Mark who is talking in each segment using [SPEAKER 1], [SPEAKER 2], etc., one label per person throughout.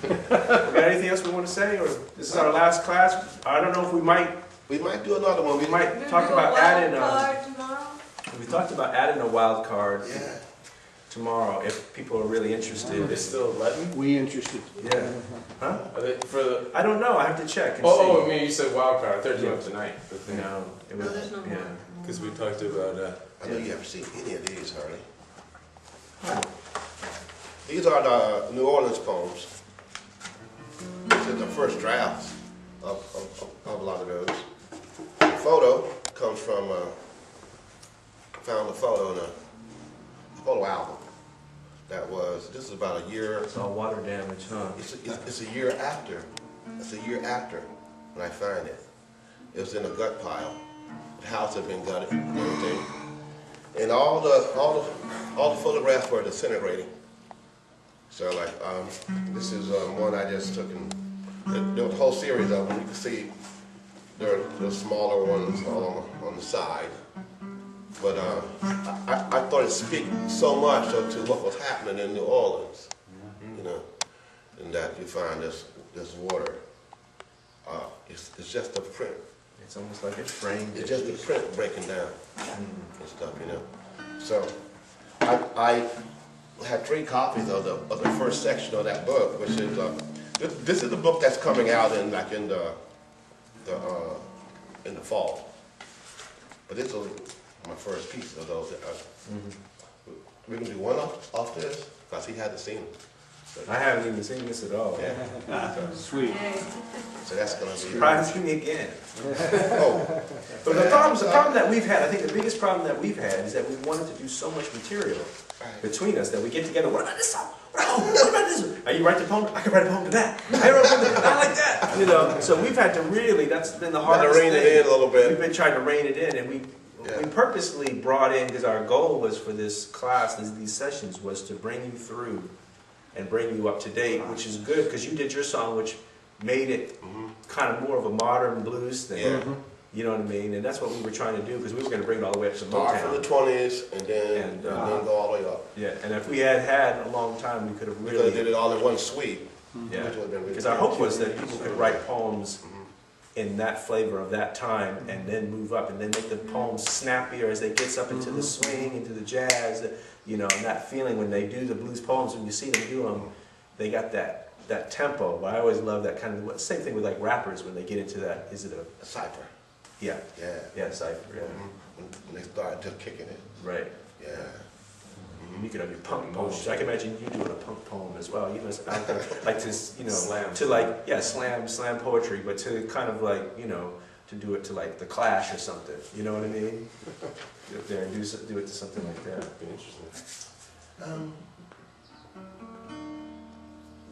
[SPEAKER 1] got anything else we want to say, or this is our last class? I don't know if we might
[SPEAKER 2] do another one.
[SPEAKER 1] We might talk about adding
[SPEAKER 3] tomorrow.
[SPEAKER 1] we talked about adding a wild card
[SPEAKER 2] Yeah.
[SPEAKER 1] tomorrow if people are really interested.
[SPEAKER 4] They're still 11?
[SPEAKER 5] We interested.
[SPEAKER 1] Yeah. Huh?
[SPEAKER 4] Are they for the?
[SPEAKER 1] I don't know. I have to check and
[SPEAKER 4] Oh, I
[SPEAKER 1] see.
[SPEAKER 4] mean, you said wild card. I thought you were tonight.
[SPEAKER 1] No, it was,
[SPEAKER 3] there's no more.
[SPEAKER 1] yeah.
[SPEAKER 4] Because we talked about.
[SPEAKER 2] I know you haven't seen any of these, Harley. These are the New Orleans poems. This is the first drafts of a lot of those. The photo comes from, found a photo in a photo album that was, this is about a year.
[SPEAKER 1] It's all water damage, huh?
[SPEAKER 2] It's a year after. It's a year after when I find it. It was in a gut pile. The house had been gutted and everything. And all the photographs were disintegrating. So like, this is one I just took, and there was a whole series of them. You can see there are the smaller ones all on the side. But I thought it speak so much to what was happening in New Orleans, you know, and that you find this water. It's just a print.
[SPEAKER 1] It's almost like it's framed.
[SPEAKER 2] It's just the print breaking down and stuff, you know. So I had 3 copies of the first section of that book, which is this is the book that's coming out in the fall. But this is my first piece of those. We're gonna do one off this because he hadn't seen it.
[SPEAKER 1] I haven't even seen this at all.
[SPEAKER 2] Yeah.
[SPEAKER 5] Sweet.
[SPEAKER 2] So that's gonna be
[SPEAKER 1] Surprising me again.
[SPEAKER 2] Oh,
[SPEAKER 1] But the problem that we've had, I think the biggest problem that we've had is that we wanted to do so much material between us that we get together. What about this song? What about this one? Are you write the poem? I can write a poem to that. I wrote a poem to that. I like that. You know. So we've had to really. That's been the hardest
[SPEAKER 2] rein
[SPEAKER 1] thing.
[SPEAKER 2] it in a little bit.
[SPEAKER 1] We've been trying to rein it in, and we purposely brought in, because our goal was for this class, these sessions, was to bring you through and bring you up to date, which is good because you did your song, which made it kind of more of a modern blues thing.
[SPEAKER 2] Yeah.
[SPEAKER 1] You know what I mean? And that's what we were trying to do, because we were going to bring it all the way up to
[SPEAKER 2] start from the
[SPEAKER 1] Motown.
[SPEAKER 2] 20s and then go all the way up.
[SPEAKER 1] Yeah, and if we had a long time, we could have
[SPEAKER 2] We could have did
[SPEAKER 1] really.
[SPEAKER 2] it all in one sweep.
[SPEAKER 1] Yeah,
[SPEAKER 2] Which would have been really
[SPEAKER 1] because our
[SPEAKER 2] good.
[SPEAKER 1] hope was that people could write poems in that flavor of that time and then move up and then make the poems snappier as they get up into the swing, into the jazz, you know, and that feeling when they do the blues poems, when you see them do them, they got that tempo. But I always love that kind of, same thing with like rappers when they get into that, is it
[SPEAKER 2] A cipher.
[SPEAKER 1] yeah,
[SPEAKER 2] Yeah.
[SPEAKER 1] cipher, yeah.
[SPEAKER 2] When they started just kicking it.
[SPEAKER 1] Right.
[SPEAKER 2] Yeah.
[SPEAKER 1] You could have your punk poems. I can imagine you doing a punk poem as well. You know, like to, you know,
[SPEAKER 4] Slam.
[SPEAKER 1] to like, slam poetry, but to kind of like, you know, to do it to like the Clash or something. You know what I mean? Get up there and do it to something like that.
[SPEAKER 4] Be interesting.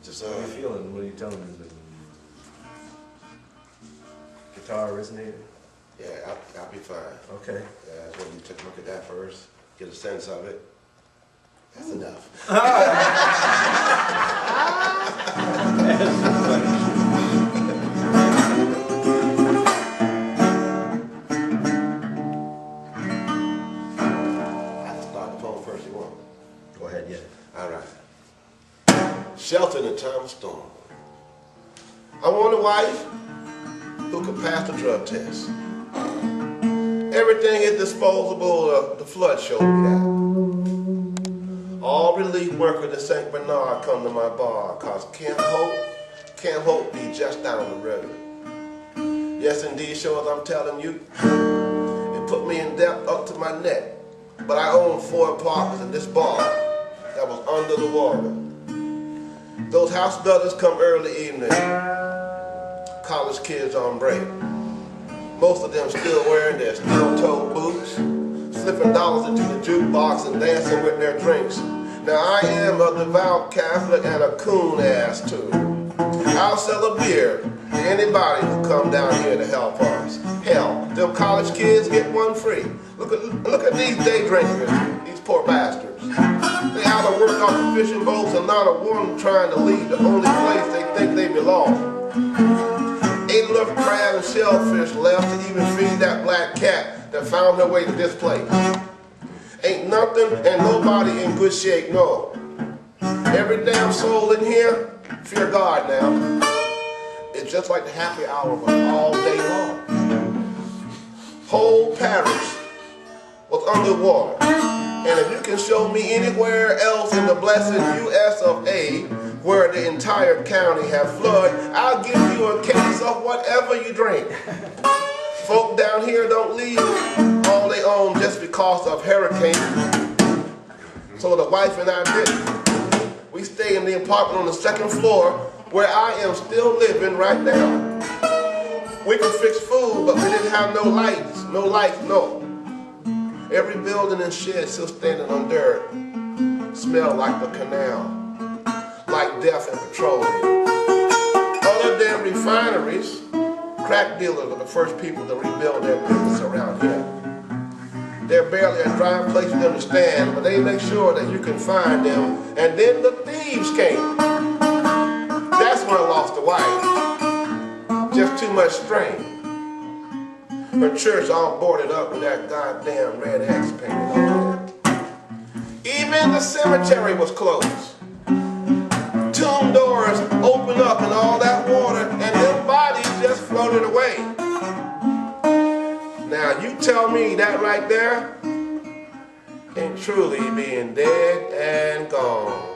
[SPEAKER 2] Just
[SPEAKER 1] What are you feeling? What are you telling me? Guitar resonated?
[SPEAKER 2] yeah, I'll be fine.
[SPEAKER 1] Okay.
[SPEAKER 2] Yeah, so you take a look at that first, get a sense of it. That's enough. I can start the poem first you want.
[SPEAKER 1] Go ahead, yeah.
[SPEAKER 2] All right. Shelter in a time of storm. I want a wife who could pass the drug test. Everything is disposable, the flood showed me that. All relief workers at St. Bernard come to my bar, cause can't hope be just down the road. Yes indeed, sure as I'm telling you, it put me in debt up to my neck. But I own 4 apartments in this bar that was under the water. Those house brothers come early evening, college kids on break. Most of them still wearing their steel-toed boots, slipping dollars into the jukebox and dancing with their drinks. Now I am a devout Catholic and a coon ass too. I'll sell a beer to anybody who come down here to help us. Hell, them college kids get one free. Look at these day drinkers, these poor bastards. They out of work off the fishing boats and not a one trying to leave the only place they think they belong. Ain't enough crab and shellfish left to even feed that black cat that found her way to this place. Ain't nothing and nobody in good shape, no. Every damn soul in here Fear God now. It's just like the happy hour was all day long. Whole parish was underwater. And if you can show me anywhere else in the blessed US of A where the entire county have flood, I'll give you a case of whatever you drink. Folk down here don't leave all they own just because of hurricanes. So the wife and I did. We stay in the apartment on the second floor where I am still living right now. We could fix food, but we didn't have no lights. No lights, no. Every building and shed still standing on dirt. Smell like the canal, like death and petroleum. Other than refineries, crack dealers are the first people to rebuild their business around here. They're barely a dry place for them to stand, but they make sure that you can find them. And then the thieves came. That's when I lost a wife. Just too much strain. Her church all boarded up with that goddamn red X painted on it. Even the cemetery was closed. Tomb doors opened up and all that water and them bodies just floated away. Now you tell me that right there ain't truly being dead and gone.